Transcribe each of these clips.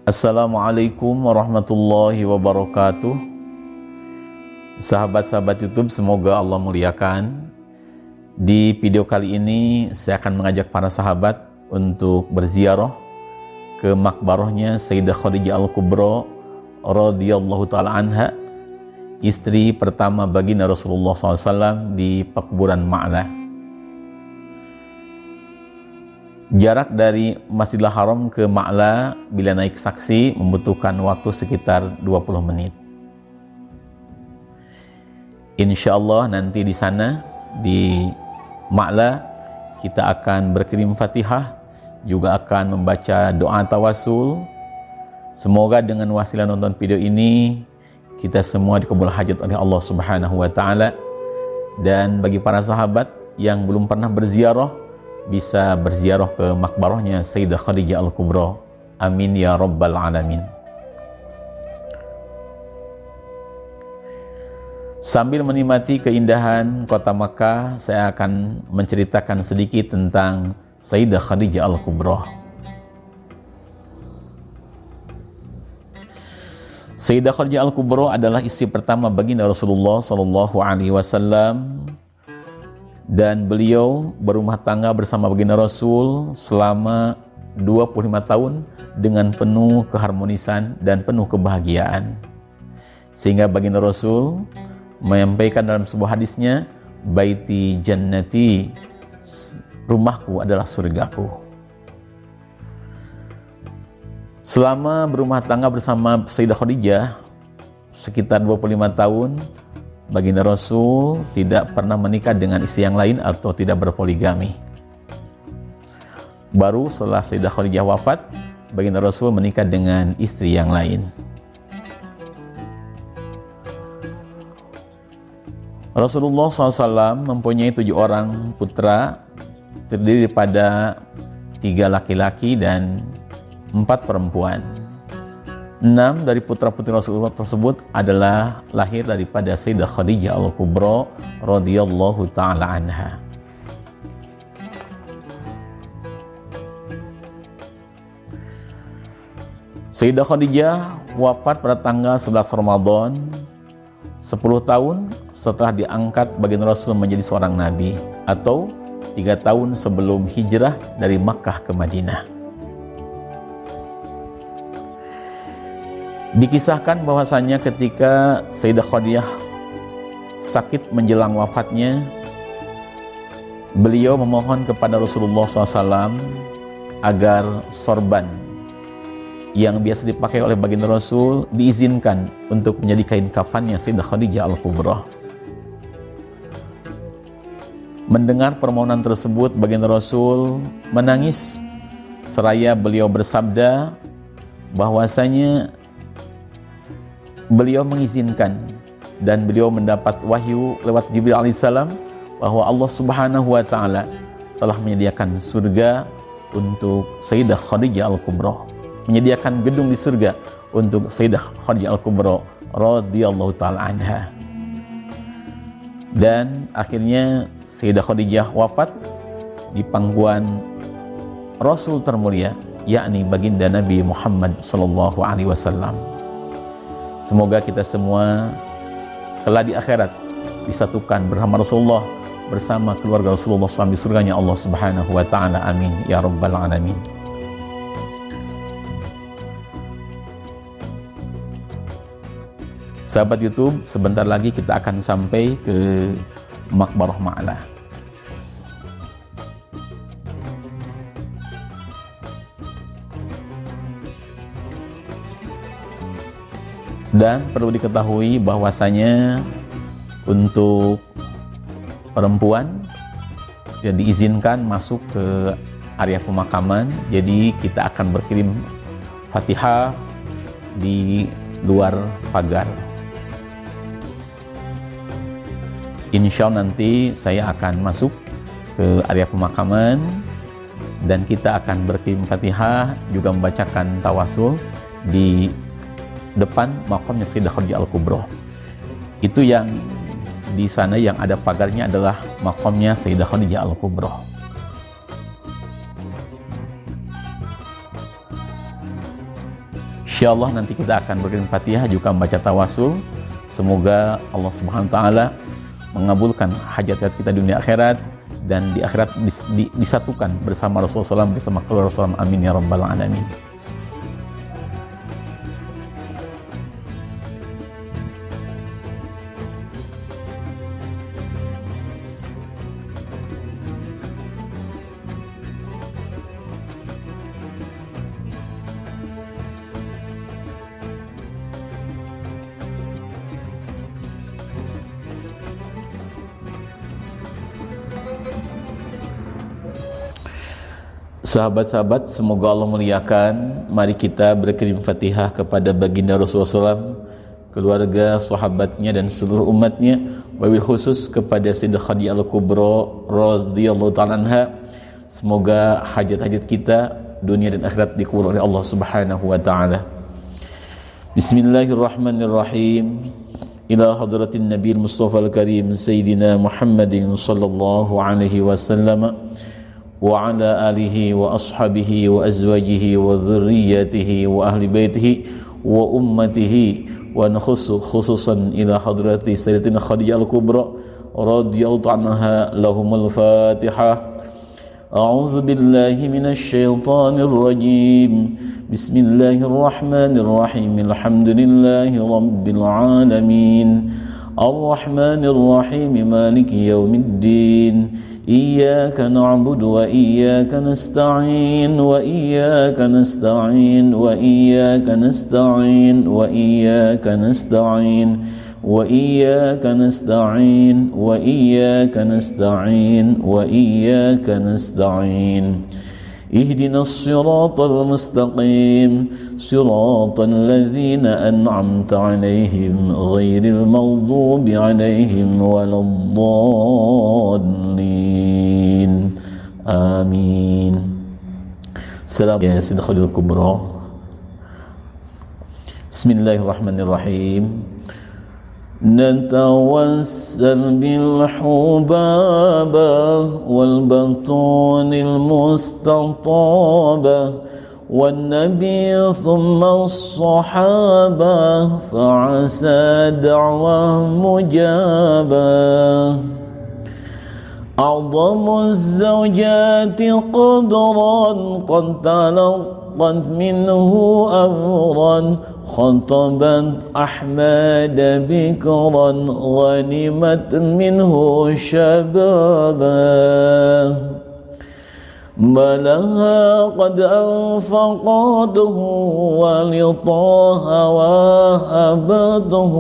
Assalamualaikum warahmatullahi wabarakatuh. Sahabat-sahabat YouTube, semoga Allah muliakan. Di video kali ini saya akan mengajak para sahabat untuk berziarah ke makbarahnya Sayyidah Khadijah Al-Kubra radhiyallahu ta'ala anha, istri pertama baginda Rasulullah SAW di pekuburan Ma'la. Jarak dari Masjidil Haram ke Ma'la bila naik saksi membutuhkan waktu sekitar 20 menit. Insya Allah nanti di sana, di Ma'la, kita akan berkirim Fatihah, juga akan membaca doa tawasul. Semoga dengan wasilah nonton video ini, kita semua dikabul hajat oleh Allah Subhanahu wa Ta'ala. Dan bagi para sahabat yang belum pernah berziarah, bisa berziarah ke makbarahnya Sayyidah Khadijah Al-Kubra. Amin ya rabbal alamin. Sambil menikmati keindahan kota Makkah, saya akan menceritakan sedikit tentang Sayyidah Khadijah Al-Kubra. Sayyidah Khadijah Al-Kubra adalah istri pertama baginda Rasulullah SAW, dan beliau berumah tangga bersama baginda Rasul selama 25 tahun dengan penuh keharmonisan dan penuh kebahagiaan. Sehingga baginda Rasul menyampaikan dalam sebuah hadisnya, baiti jannati, rumahku adalah surgaku. Selama berumah tangga bersama Sayyidah Khadijah sekitar 25 tahun, baginda Rasul tidak pernah menikah dengan istri yang lain atau tidak berpoligami. Baru setelah Sayyidah Khadijah wafat, baginda Rasul menikah dengan istri yang lain. Rasulullah SAW mempunyai 7 orang putra, terdiri daripada 3 laki-laki dan 4 perempuan. 6 dari putra-putri Rasulullah tersebut adalah lahir daripada Sayyidah Khadijah Al-Kubra radhiyallahu ta'ala anha. Sayyidah Khadijah wafat pada tanggal 11 Ramadan, 10 tahun setelah diangkat baginda Rasul menjadi seorang nabi, atau 3 tahun sebelum hijrah dari Makkah ke Madinah. Dikisahkan bahwasannya ketika Sayyidah Khadijah sakit menjelang wafatnya, beliau memohon kepada Rasulullah SAW agar sorban yang biasa dipakai oleh baginda Rasul diizinkan untuk menjadi kain kafannya Sayyidah Khadijah Al-Kubra. Mendengar permohonan tersebut, baginda Rasul menangis seraya beliau bersabda bahwasanya beliau mengizinkan dan beliau mendapat wahyu lewat Jibril alaihissalam bahwa Allah Subhanahu wa Ta'ala telah menyediakan surga untuk Sayyidah Khadijah Al-Kubra, menyediakan gedung di surga untuk Sayyidah Khadijah Al-Kubra radhiyallahu ta'ala anha. Dan akhirnya Sayyidah Khadijah wafat di pangkuan Rasul termulia, yakni baginda Nabi Muhammad sallallahu alaihi wasallam. Semoga kita semua kelak di akhirat disatukan bersama Rasulullah, bersama keluarga Rasulullah SAW di surganya Allah Subhanahu wa Ta'ala. Amin ya rabbal alamin. Sahabat YouTube, sebentar lagi kita akan sampai ke makbarah Ma'la. Dan perlu diketahui bahwasanya untuk perempuan tidak diizinkan masuk ke area pemakaman, jadi kita akan berkirim Fatihah di luar pagar. Insya Allah nanti saya akan masuk ke area pemakaman dan kita akan berkirim Fatihah, juga membacakan tawasul di depan makamnya Sayyidah Khadijah Al-Kubra. Itu yang di sana yang ada pagarnya adalah makamnya Sayyidah Khadijah Al-Kubra. Insyaallah nanti kita akan berkirim Fatihah juga membaca tawasul. Semoga Allah Subhanahu wa taala mengabulkan hajat-hajat kita dunia akhirat, dan di akhirat disatukan bersama Rasulullah SAW, bersama keluarga Rasulullah. Amin ya rabbal alamin. Sahabat-sahabat, semoga Allah muliakan. Mari kita berkirim Fatihah kepada baginda Rasulullah SAW, keluarga, sahabatnya dan seluruh umatnya, wabil khusus kepada Sayyidah Khadijah Al-Kubra radhiyallahu ta'ala anha. Semoga hajat-hajat kita dunia dan akhirat dikabul oleh Allah Subhanahu wa taala. Bismillahirrahmanirrahim. Ila hadratin Nabi Mustafa al-Karim Sayyidina Muhammadin sallallahu alaihi wasallam wa ala alihi wa ashabihi wa azwajihi wa dhurriyyatihi wa ahli baitihi wa ummatihi, wa khususan ila hadrati Sayyidatina Khadijah Al-Kubra radhiyallahu anha. Lahumul Fatihah. A'udzu billahi minasy syaithanir rajim. Bismillahirrahmanirrahim. Alhamdulillahi rabbil alamin. Ar-Rahmanir Rahim. Maliki yaumiddin. إياك نعبد وإياك نستعين وإياك نستعين وإياك نستعين وإياك نستعين وإياك نستعين وإياك نستعين وإياك نستعين اهدنا الصراط المستقيم صراط الذين أنعمت عليهم غير المغضوب عليهم ولا الضالين آمين. Salam ya Sayyidah Khadijah Al-Kubra. Bismillahirrahmanirrahim. نتوسل بالحبابة والبطون المستطابة والنبي ثم الصحابة فعسى دعوة مجابة. أعظم الزوجات قدرا قد تلقت منه أمرا خطبت أحمد بكرا غنمت منه شبابا. بلها قد أنفقته ولطه وهبته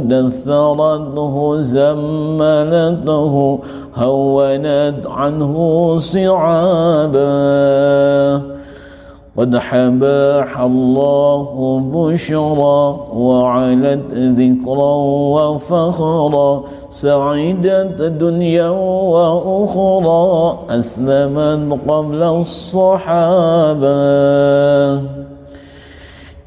دثرته زملته هونت عنه صعابا. قد حباح الله بشرا وعلت ذكرا وفخرا سعيدت دنيا وأخرى أسلمت قبل الصحابة.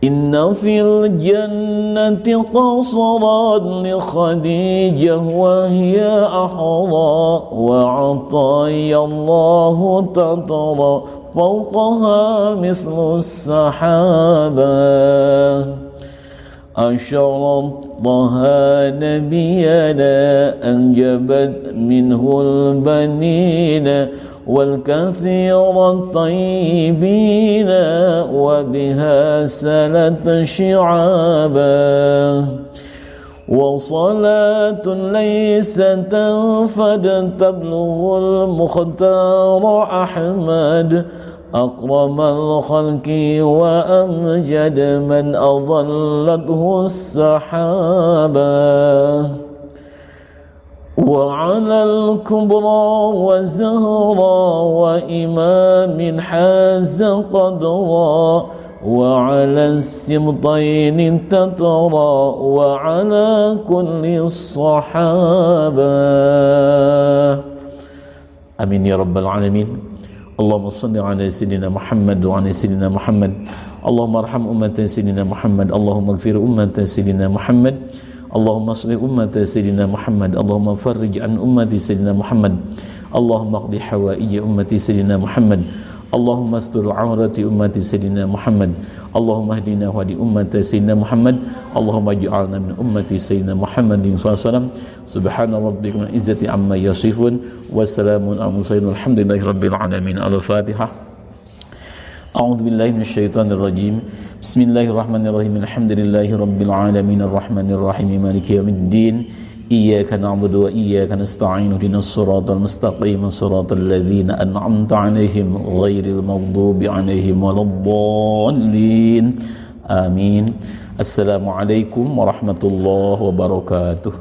إن في الجنة قصرا لخديجة وهي أحرى وعطايا الله تطرى فوقها مثل السحابة. أشرطها نبينا أنجبت منه البنين والكثير الطيبين وبها سلت شعابا. وصلاة ليس تنفد تبلغ المختار أحمد أكرم الخلق وأمجد من أظلته السحابة. وعلى الكبرى وزهرى وإمام حاز قدرا وعلى السبطين تترى وعلى كل الصحابة. آمين يا رب العالمين. اللهم صل على سيدنا محمد وعلى سيدنا محمد. اللهم ارحم أمة سيدنا محمد. اللهم اغفر أمة سيدنا محمد. اللهم اصلح أمة سيدنا محمد. اللهم فرج عن أمة سيدنا محمد. اللهم اقض حوائج أمة سيدنا محمد. اللهم استر عورة أمة سيدنا محمد. Allahumma hdina wa hdi ummati sayyidina Muhammad. Allahumma ij'alna min ummati sayyidina Muhammadin sallallahu alaihi wasallam. Subhana rabbika min izzati amma yasifun wa salamun alal mursalin walhamdulillahi rabbil alamin. Al-Fatihah. A'udzu billahi minasyaitonir rajim. Bismillahirrahmanirrahim. Alhamdulillahi rabbil alamin arrahmanir rahim maliki yaumiddin. Iyyaka na'budu wa iyyaka nasta'in ihdinas siratal mustaqim siratal ladzina an'amta 'alaihim ghairil maghdubi 'alaihim waladdallin. Amin. Assalamualaikum warahmatullahi wabarakatuh.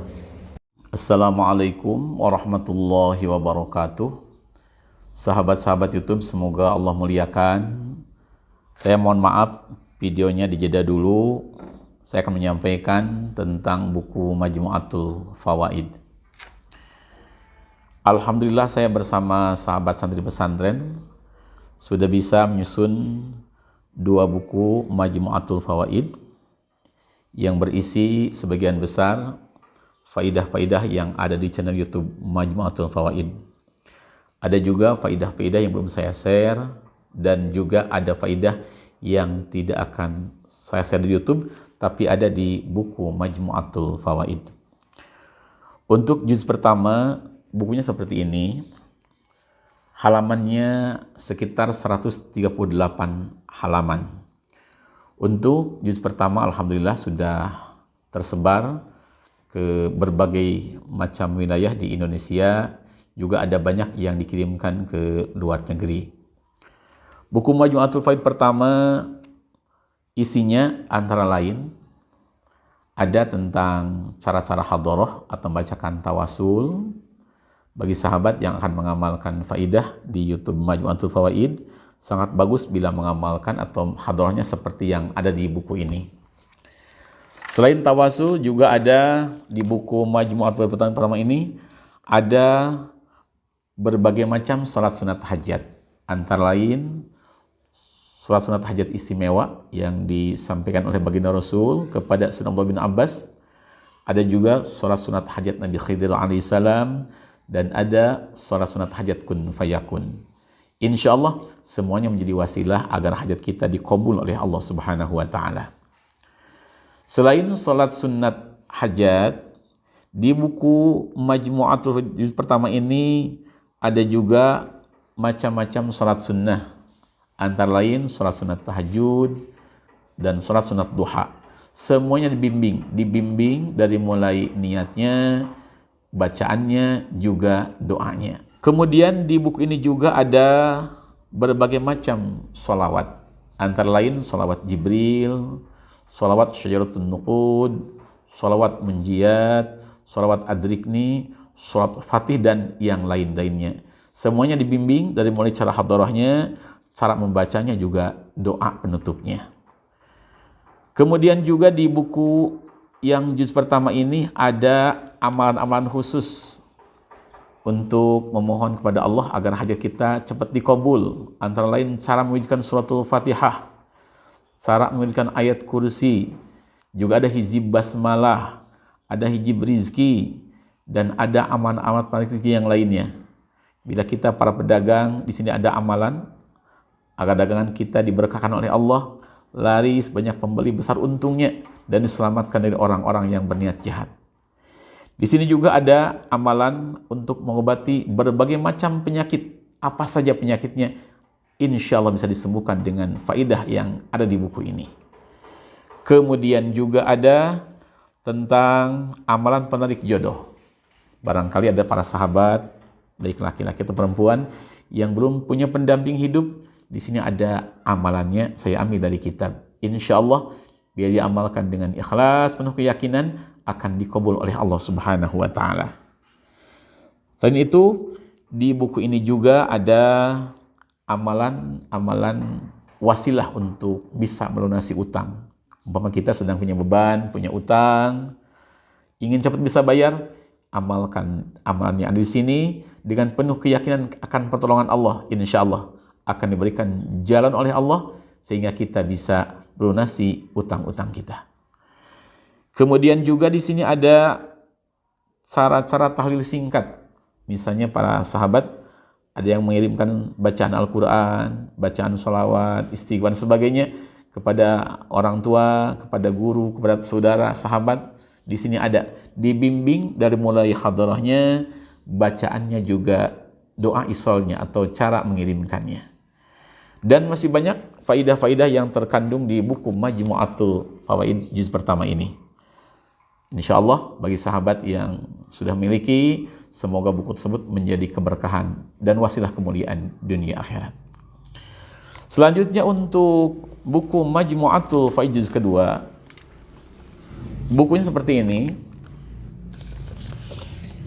Assalamualaikum warahmatullahi wabarakatuh. Sahabat-sahabat YouTube, semoga Allah muliakan. Saya mohon maaf, videonya dijeda dulu. Saya akan menyampaikan tentang buku Majmu'atul Fawaid. Alhamdulillah, saya bersama sahabat santri pesantren sudah bisa menyusun 2 buku Majmu'atul Fawaid yang berisi sebagian besar faidah-faidah yang ada di channel YouTube Majmu'atul Fawaid. Ada juga faidah-faidah yang belum saya share, dan juga ada faidah yang tidak akan saya share di YouTube, tapi ada di buku Majmu'atul Fawaid. Untuk juz pertama, bukunya seperti ini. Halamannya sekitar 138 halaman. Untuk juz pertama, alhamdulillah sudah tersebar ke berbagai macam wilayah di Indonesia. Juga ada banyak yang dikirimkan ke luar negeri. Buku Majmu'atul Fawaid pertama isinya antara lain ada tentang cara-cara hadharah atau membacakan tawasul. Bagi sahabat yang akan mengamalkan faidah di YouTube Majmu'atul Fawaid, sangat bagus bila mengamalkan atau hadharahnya seperti yang ada di buku ini. Selain tawasul, juga ada di buku Majmu'atul Fawaid pertama ini ada berbagai macam salat sunat hajat. Antara lain salat sunat hajat istimewa yang disampaikan oleh baginda Rasul kepada Sayyidina Abdullah bin Abbas. Ada juga salat sunat hajat Nabi Khidir alaihissalam, dan ada salat sunat hajat kun fayakun. Insya Allah semuanya menjadi wasilah agar hajat kita dikabul oleh Allah Subhanahu wa Ta'ala. Selain salat sunat hajat, di buku Majmu'atul juz pertama ini ada juga macam-macam salat sunnah. Antara lain salat sunat tahajud dan salat sunat duha. Semuanya dibimbing dari mulai niatnya, bacaannya, juga doanya. Kemudian di buku ini juga ada berbagai macam sholawat. Antara lain sholawat Jibril, sholawat Syajaratun Nuqud, sholawat Munjiyat, sholawat Adrikni, sholawat Fatih, dan yang lain-lainnya. Semuanya dibimbing dari mulai cara hadharahnya, cara membacanya, juga doa penutupnya. Kemudian juga di buku yang juz pertama ini ada amalan-amalan khusus untuk memohon kepada Allah agar hajat kita cepat dikabul. Antara lain cara membacakan suratul Fatihah, cara membacakan ayat kursi, juga ada hizib basmalah, ada hizib rizki, dan ada amalan-amalan rezeki yang lainnya. Bila kita para pedagang, di sini ada amalan agar dagangan kita diberkahkan oleh Allah, laris, banyak pembeli, besar untungnya, dan diselamatkan dari orang-orang yang berniat jahat. Di sini juga ada amalan untuk mengobati berbagai macam penyakit. Apa saja penyakitnya, insya Allah bisa disembuhkan dengan faidah yang ada di buku ini. Kemudian juga ada tentang amalan penarik jodoh. Barangkali ada para sahabat, baik laki-laki atau perempuan, yang belum punya pendamping hidup. Di sini ada amalannya, saya ambil dari kitab. Insya Allah, biar diamalkan dengan ikhlas, penuh keyakinan, akan dikabul oleh Allah Subhanahu wa Ta'ala. Selain itu, di buku ini juga ada amalan wasilah untuk bisa melunasi utang. Umpama kita sedang punya beban, punya utang, ingin cepat bisa bayar, amalkan amalan yang ada di sini dengan penuh keyakinan akan pertolongan Allah. Insya Allah akan diberikan jalan oleh Allah sehingga kita bisa melunasi utang-utang kita. Kemudian juga di sini ada cara-cara tahlil singkat. Misalnya para sahabat ada yang mengirimkan bacaan Al-Quran, bacaan sholawat, istighfar, dan sebagainya. kepada orang tua, kepada guru, kepada saudara, sahabat, di sini ada dibimbing dari mulai hadarahnya, bacaannya juga doa isolnya atau cara mengirimkannya. Dan masih banyak faidah-faidah yang terkandung di buku Majmu'atul Fawaid juz pertama ini. InsyaAllah bagi sahabat yang sudah memiliki, semoga buku tersebut menjadi keberkahan dan wasilah kemuliaan dunia akhirat. Selanjutnya untuk buku Majmu'atul Fawaid juz kedua, bukunya seperti ini.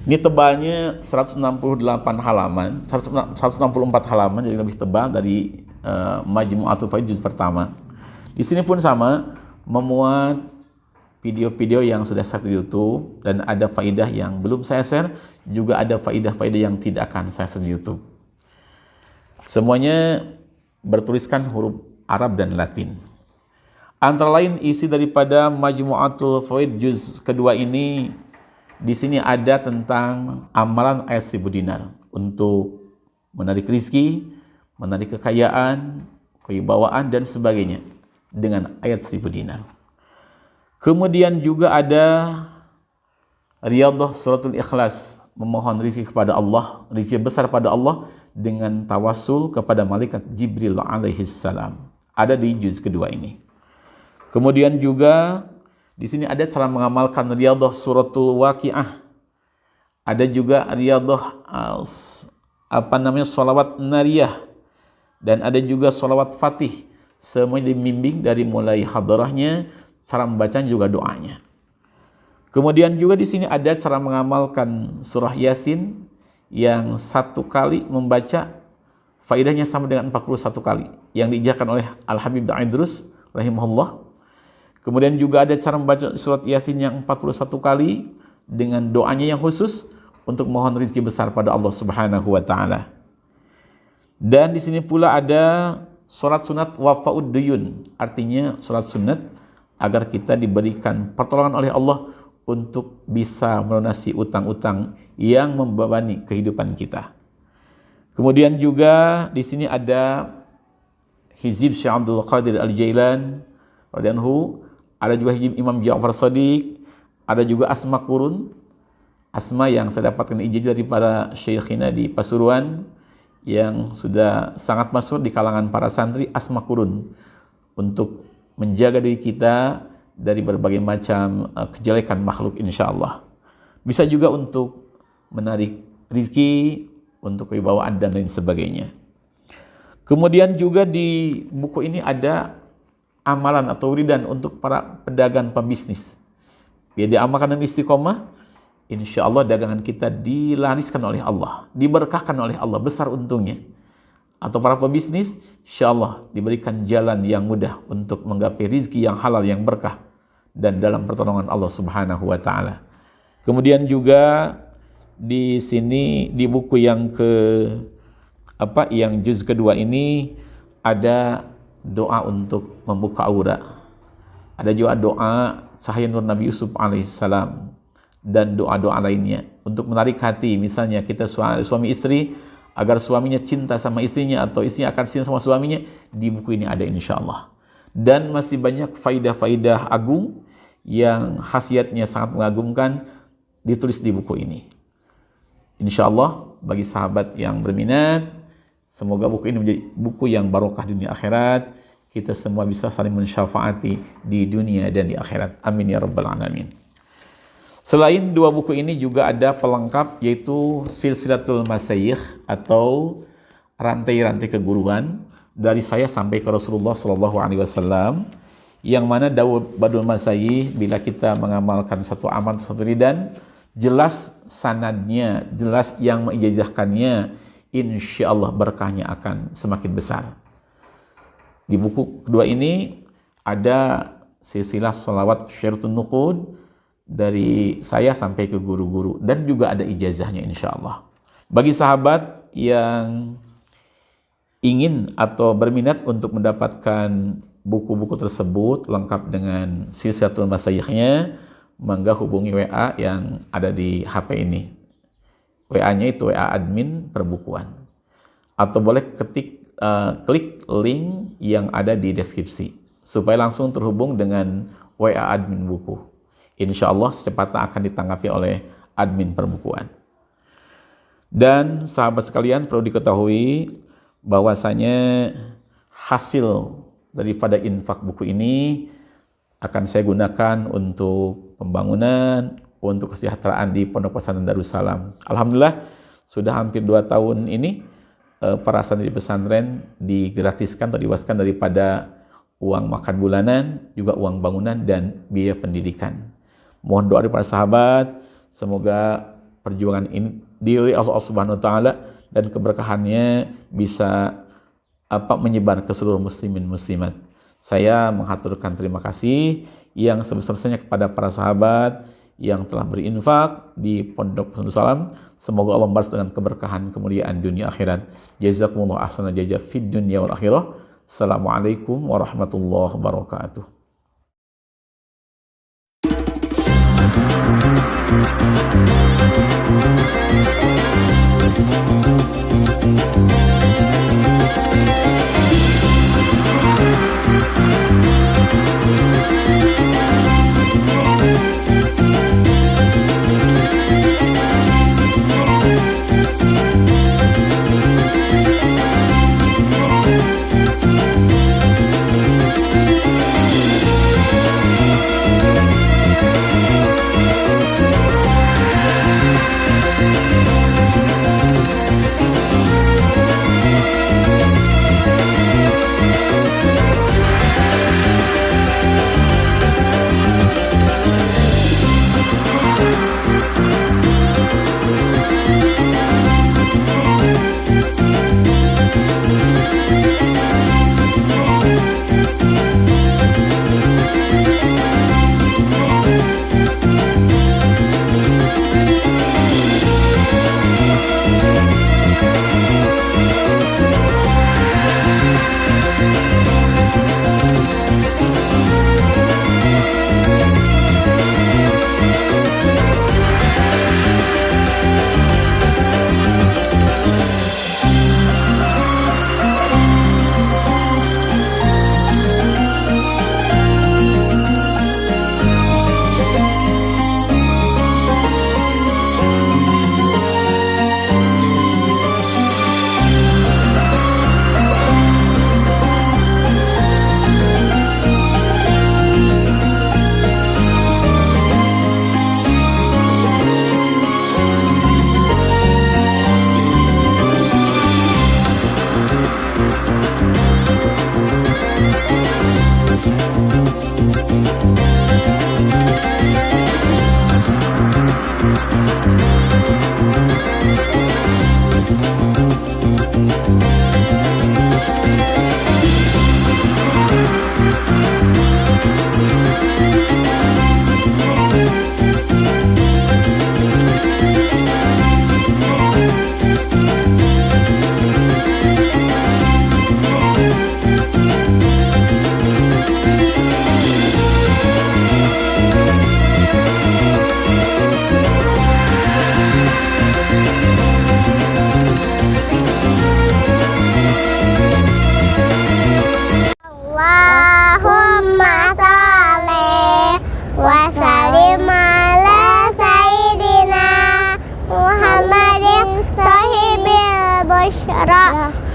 Ini tebalnya 168 halaman, 164 halaman, jadi lebih tebal dari Majmu'atul Fawaid juz pertama. Di sini pun sama, memuat video-video yang sudah share di YouTube, dan ada faidah yang belum saya share, juga ada faidah-faidah yang tidak akan saya share di YouTube. Semuanya bertuliskan huruf Arab dan Latin. Antara lain isi daripada Majmu'atul Fawaid juz kedua ini, di sini ada tentang amalan ayat 1000 dinar untuk menarik rizki, menarik kekayaan, kewibawaan dan sebagainya dengan ayat 1000 dinar. Kemudian juga ada Riyadhah Suratul Ikhlas, memohon rizki kepada Allah, rizki besar pada Allah dengan tawassul kepada malaikat Jibril alaihi salam. Ada di juz kedua ini. Kemudian juga di sini ada cara mengamalkan Riyadhah Suratul Waqiah. Ada juga Riyadhah sholawat nariyah, dan ada juga sholawat fatih. Semuanya dibimbing dari mulai hadarahnya, cara membacanya juga doanya. Kemudian juga di sini ada cara mengamalkan surah Yasin yang satu kali membaca faidahnya sama dengan 41 kali yang diijarkan oleh Al-Habib Idrus rahimahullah. Kemudian juga ada cara membaca surat Yasin yang 41 kali dengan doanya yang khusus untuk mohon rezeki besar pada Allah Subhanahu wa taala. Dan di sini pula ada salat sunat wafa'ud duyun, artinya salat sunat agar kita diberikan pertolongan oleh Allah untuk bisa melunasi utang-utang yang membebani kehidupan kita. Kemudian juga di sini ada hizib Syekh Abdul Qadir Al-Jailan radhiyallahu, ada juga hizib Imam Ja'far Shadiq, ada juga asma kurun, asma yang saya dapatkan ijazah daripada Syekhina di Pasuruan yang sudah sangat masyhur di kalangan para santri, asma kurun untuk menjaga diri kita dari berbagai macam kejelekan makhluk insyaallah. Bisa juga untuk menarik rizki, untuk kewibawaan dan lain sebagainya. Kemudian juga di buku ini ada amalan atau wiridan untuk para pedagang pembisnis. Biar diamalkan dan istiqomah, insyaallah dagangan kita dilariskan oleh Allah, diberkahkan oleh Allah, besar untungnya. Atau para pebisnis, insyaallah diberikan jalan yang mudah untuk menggapai rizki yang halal, yang berkah, dan dalam pertolongan Allah Subhanahu wa taala. Kemudian juga di sini di buku yang yang juz kedua ini ada doa untuk membuka aura. Ada juga doa cahaya nur Nabi Yusuf alaihissalam dan doa-doa lainnya untuk menarik hati, misalnya kita suami istri, agar suaminya cinta sama istrinya atau istrinya akan cinta sama suaminya, di buku ini ada insyaallah. Dan masih banyak faidah-faidah agung yang khasiatnya sangat mengagumkan ditulis di buku ini. Insyaallah bagi sahabat yang berminat, semoga buku ini menjadi buku yang barokah dunia akhirat. Kita semua bisa saling mensyafaati di dunia dan di akhirat. Amin ya rabbal alamin. Selain dua buku ini juga ada pelengkap, yaitu Silsilatul Masyayikh atau rantai-rantai keguruan dari saya sampai ke Rasulullah SAW, yang mana Daud Badul Masyayikh, bila kita mengamalkan satu amal, satu ridan, jelas sanadnya, jelas yang mengijazahkannya, insyaallah berkahnya akan semakin besar. Di buku kedua ini ada silsilah sholawat Syairatun Nuqud dari saya sampai ke guru-guru, dan juga ada ijazahnya insyaallah. Bagi sahabat yang ingin atau berminat untuk mendapatkan buku-buku tersebut lengkap dengan silsilatul masyayikhnya, mangga hubungi WA yang ada di HP ini. WA-nya itu WA admin perbukuan, atau boleh klik link yang ada di deskripsi. supaya langsung terhubung dengan WA admin buku. Insya Allah secepatnya akan ditanggapi oleh admin perbukuan. Dan sahabat sekalian, perlu diketahui bahwasanya hasil daripada infak buku ini akan saya gunakan untuk pembangunan, untuk kesejahteraan di Pondok Pesantren Darussalam. Alhamdulillah sudah hampir 2 tahun ini para santri pesantren digratiskan atau dibebaskan daripada uang makan bulanan, juga uang bangunan dan biaya pendidikan. Mohon doa dari para sahabat, semoga perjuangan ini diri Allah Subhanahu wa taala dan keberkahannya bisa menyebar ke seluruh muslimin muslimat. Saya menghaturkan terima kasih yang sebesar-besarnya kepada para sahabat yang telah berinfak di Pondok Pesantren Darussalam. Semoga Allah membalas dengan keberkahan kemuliaan dunia akhirat. Jazakumullah ahsana jazaa fid dunya wal akhirah. Assalamualaikum warahmatullahi wabarakatuh.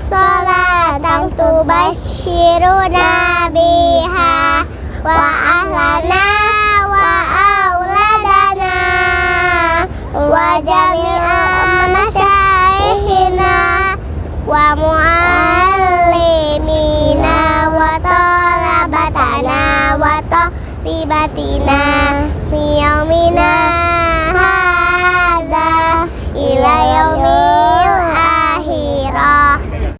Salatan tubashiruna biha wa ahlana wa auladana wa jami'a masyaihina wa muallimina wa talabatana wa talibatina mi yaumina